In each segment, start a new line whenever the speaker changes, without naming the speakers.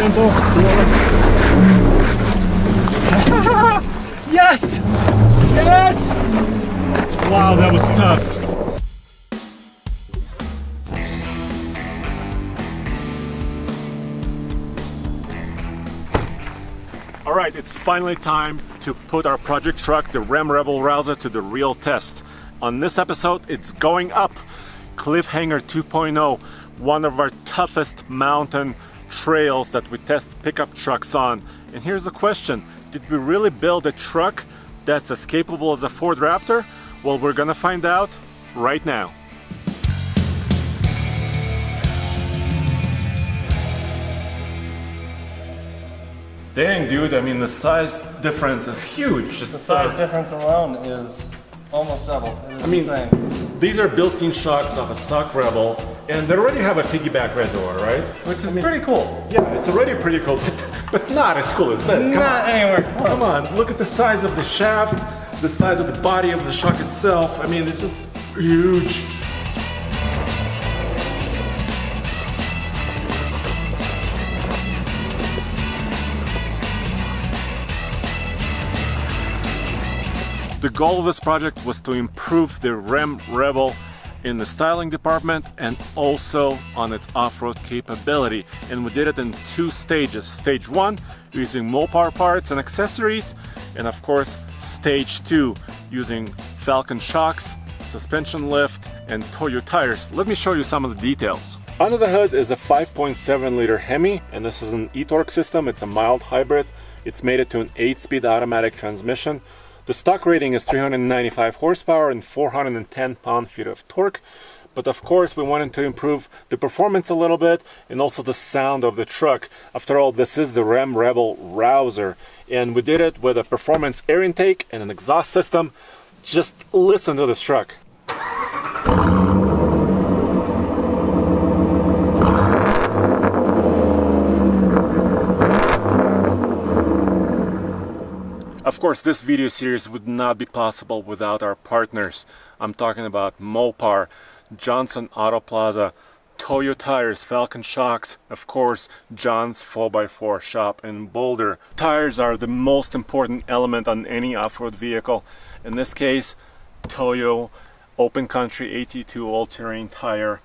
gentle. Yes! Yes! Wow, that was tough. Alright, it's finally time to put our project truck, the Ram Rebel Rouser, to the real test. On this episode, it's going up. Cliffhanger 2.0, one of our toughest mountain trails that we test pickup trucks on. And here's the question, did we really build a truck that's as capable as a Ford Raptor? Well, we're gonna find out right now. Dang, dude, I mean, the size difference is huge. Just
the size difference alone is almost double.
I mean,
insane.
These are Bilstein shocks off a stock Rebel, and they already have a piggyback reservoir, right?
Which is pretty cool.
Yeah, it's already pretty cool, but not as cool as this.
Not anywhere close.
Come on, look at the size of the shaft, the size of the body of the shock itself. I mean, it's just huge. The goal of this project was to improve the Ram Rebel in the styling department and also on its off-road capability. And we did it in two stages. Stage 1, using Mopar parts and accessories, and of course, Stage 2, using Falcon shocks, suspension lift, and Toyo tires. Let me show you some of the details. Under the hood is a 5.7 liter Hemi, and this is an e-torque system. It's a mild hybrid. It's mated to an 8-speed automatic transmission. The stock rating is 395 horsepower and 410 pound-feet of torque. But of course, we wanted to improve the performance a little bit and also the sound of the truck. After all, this is the Ram Rebel Rouser. And we did it with a performance air intake and an exhaust system. Just listen to this truck. Of course, this video series would not be possible without our partners. I'm talking about Mopar, Johnson Auto Plaza, Toyo Tires, Falcon Shocks, of course, John's 4x4 shop in Boulder. Tires are the most important element on any off-road vehicle. In this case, Toyo Open Country AT2 all-terrain tire,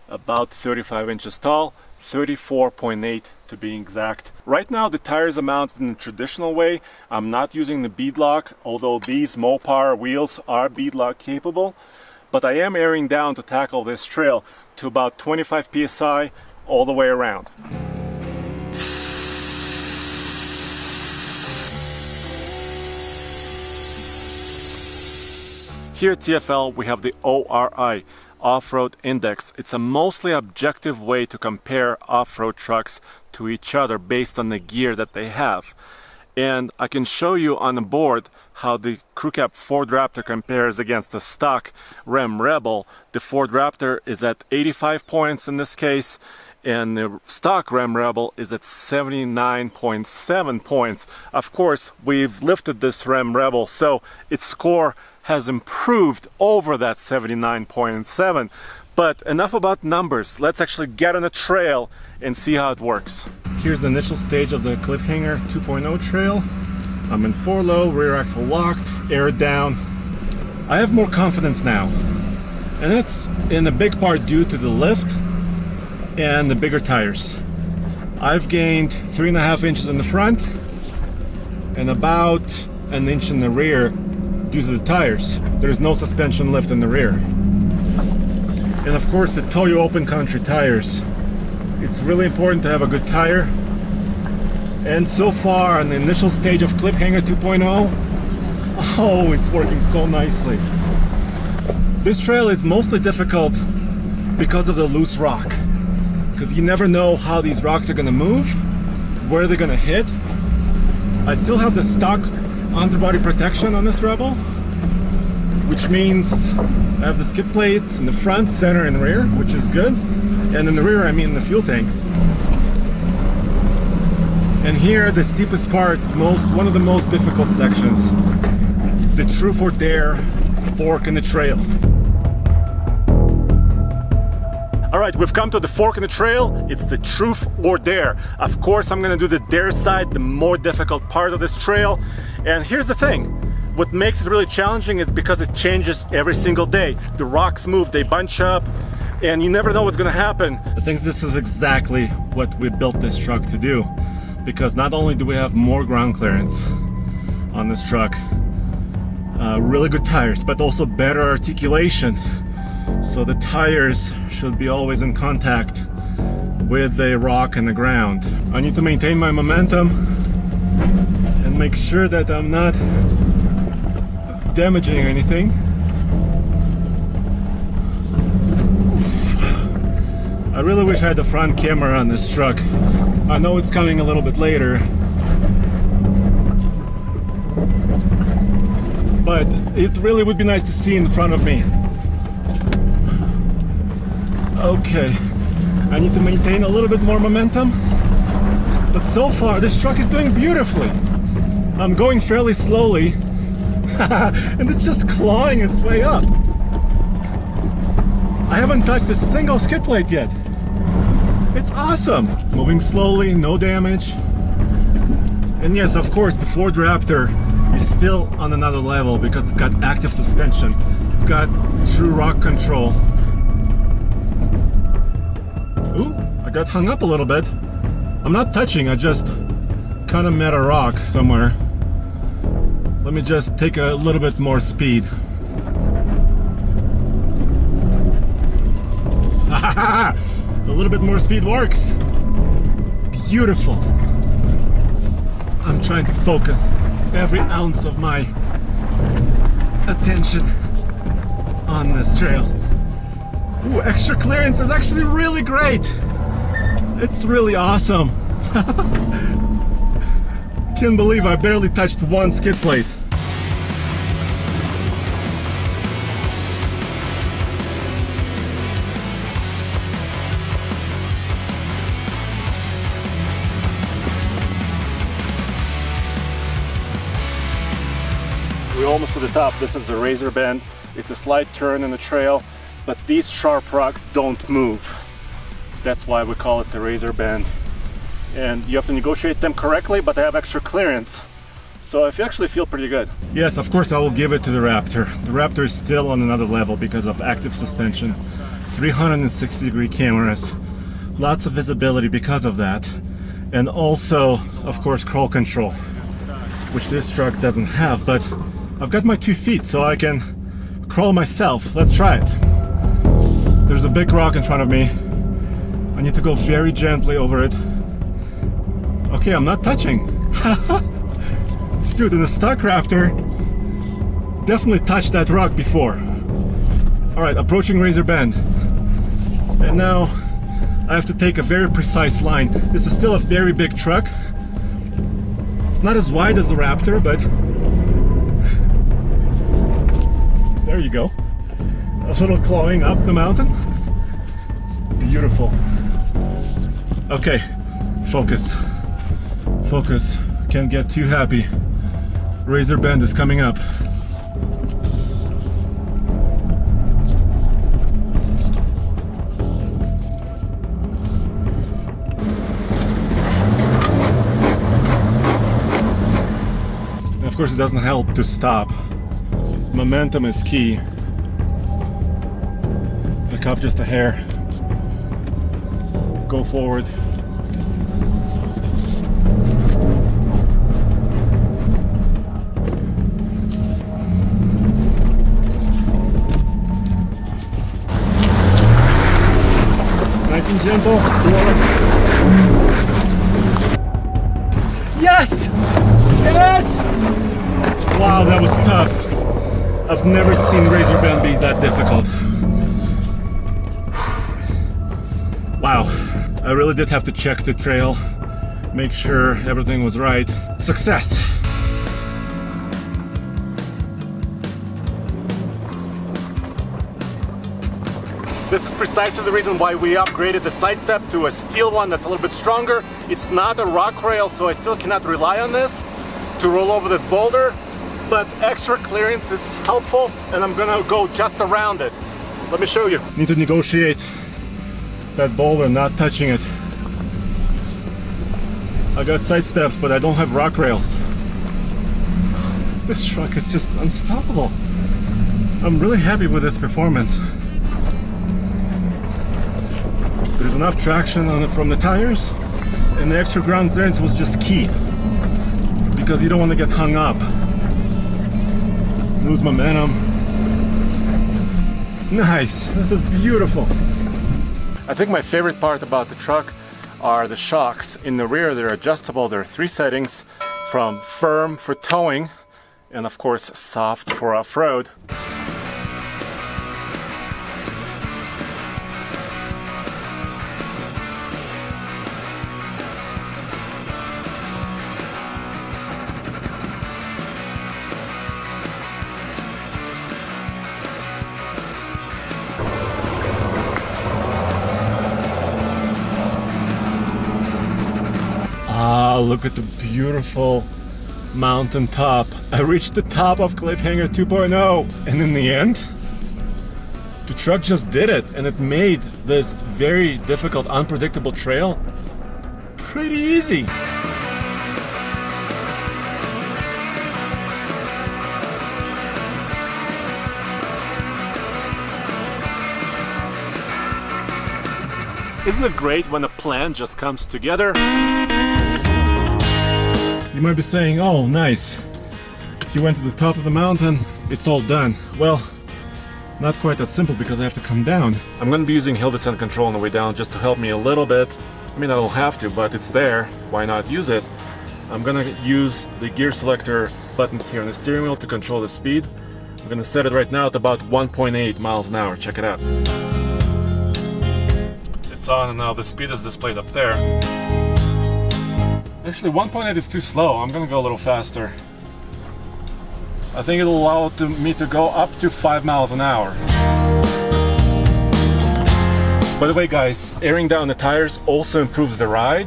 about 35 inches tall, 34.8 to be exact. Right now the tires are mounted in the traditional way. I'm not using the beadlock, although these Mopar wheels are beadlock capable, but I am airing down to tackle this trail to about 25 psi all the way around. Here at TFL we have the ORI, Off-Road Index. It's a mostly objective way to compare off-road trucks to each other based on the gear that they have. And I can show you on the board how the crew cab Ford Raptor compares against the stock Ram Rebel. The Ford Raptor is at 85 points in this case, and the stock Ram Rebel is at 79.7 points. Of course, we've lifted this Ram Rebel, so its score has improved over that 79.7. But enough about numbers. Let's actually get on a trail and see how it works. Here's the initial stage of the Cliffhanger 2.0 trail. I'm in 4-low, rear axle locked, air down. I have more confidence now. And that's in a big part due to the lift and the bigger tires. I've gained 3.5 inches in the front and about an inch in the rear due to the tires. There's no suspension lift in the rear. And of course the Toyo Open Country tires. It's really important to have a good tire. And so far on the initial stage of Cliffhanger 2.0, oh, it's working so nicely. This trail is mostly difficult because of the loose rock. Because you never know how these rocks are gonna move, where they're gonna hit. I still have the stock underbody protection on this Rebel, which means I have the skid plates in the front, center, and rear, which is good. And in the rear, I mean the fuel tank. And here, the steepest part, one of the most difficult sections, the true for dare fork in the trail. All right, we've come to the fork in the trail. It's the truth or dare. Of course, I'm gonna do the dare side, the more difficult part of this trail. And here's the thing. What makes it really challenging is because it changes every single day. The rocks move, they bunch up, and you never know what's gonna happen. I think this is exactly what we built this truck to do. Because not only do we have more ground clearance on this truck, really good tires, but also better articulation. So the tires should be always in contact with the rock and the ground. I need to maintain my momentum and make sure that I'm not damaging anything. I really wish I had the front camera on this truck. I know it's coming a little bit later, but it really would be nice to see in front of me. Okay, I need to maintain a little bit more momentum, but so far this truck is doing beautifully. I'm going fairly slowly, and it's just clawing its way up. I haven't touched a single skid plate yet. It's awesome! Moving slowly, no damage. And yes, of course, the Ford Raptor is still on another level because it's got active suspension. It's got true rock control. Ooh, I got hung up a little bit. I'm not touching, I just kind of met a rock somewhere. Let me just take a little bit more speed. A little bit more speed works. Beautiful. I'm trying to focus every ounce of my attention on this trail. Ooh, extra clearance is actually really great. It's really awesome. Can't believe I barely touched one skid plate. We're almost to the top. This is the Razor Bend. It's a slight turn in the trail, but these sharp rocks don't move. That's why we call it the Razor Bend. And you have to negotiate them correctly, but they have extra clearance. So I actually feel pretty good. Yes, of course I will give it to the Raptor. The Raptor is still on another level because of active suspension. 360-degree cameras. Lots of visibility because of that. And also, of course, crawl control, which this truck doesn't have, but I've got my 2 feet, so I can crawl myself. Let's try it. There's a big rock in front of me. I need to go very gently over it. Okay, I'm not touching. Dude, in the stock Raptor, definitely touched that rock before. Alright, approaching Razor Bend. And now I have to take a very precise line. This is still a very big truck. It's not as wide as the Raptor, but there you go. A little clawing up the mountain. Beautiful. Okay, focus. Focus. Can't get too happy. Razor Bend is coming up. And of course, it doesn't help to stop. Momentum is key. Back up just a hair. Go forward. Nice and gentle. Yes! Yes! Wow, that was tough. I've never seen Razor Bend be that difficult. Wow, I really did have to check the trail, make sure everything was right. Success! This is precisely the reason why we upgraded the side step to a steel one that's a little bit stronger. It's not a rock rail, so I still cannot rely on this to roll over this boulder, but extra clearance is helpful, and I'm gonna go just around it. Let me show you. Need to negotiate that boulder, not touching it. I got side steps, but I don't have rock rails. This truck is just unstoppable. I'm really happy with this performance. There's enough traction on it from the tires, and the extra ground clearance was just key, because you don't want to get hung up, lose momentum. Nice, this is beautiful. I think my favorite part about the truck are the shocks. In the rear, they're adjustable. There are 3 settings, from firm for towing and of course soft for off-road. Ah, look at the beautiful mountain top. I reached the top of Cliffhanger 2.0, and in the end, the truck just did it, and it made this very difficult, unpredictable trail pretty easy. Isn't it great when a plan just comes together? You might be saying, oh nice, you went to the top of the mountain, it's all done. Well, not quite that simple, because I have to come down. I'm going to be using hill descent control on the way down just to help me a little bit. I mean, I don't have to, but it's there, why not use it? I'm going to use the gear selector buttons here on the steering wheel to control the speed. I'm going to set it right now at about 1.8 miles an hour, check it out. It's on, and now the speed is displayed up there. Actually, 1.8 is too slow. I'm gonna go a little faster. I think it'll allow me to go up to 5 miles an hour. By the way, guys, airing down the tires also improves the ride.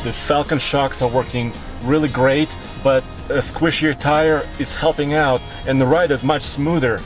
The Falcon shocks are working really great, but a squishier tire is helping out, and the ride is much smoother.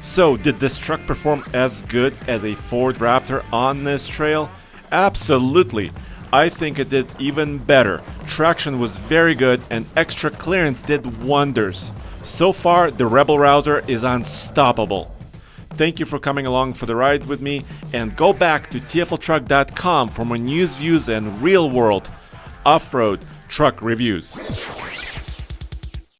So, did this truck perform as good as a Ford Raptor on this trail? Absolutely. I think it did even better. Traction was very good, and extra clearance did wonders. So far, the Rebel Rouser is unstoppable. Thank you for coming along for the ride with me, and go back to tfltruck.com for more news, views, and real-world off-road truck reviews.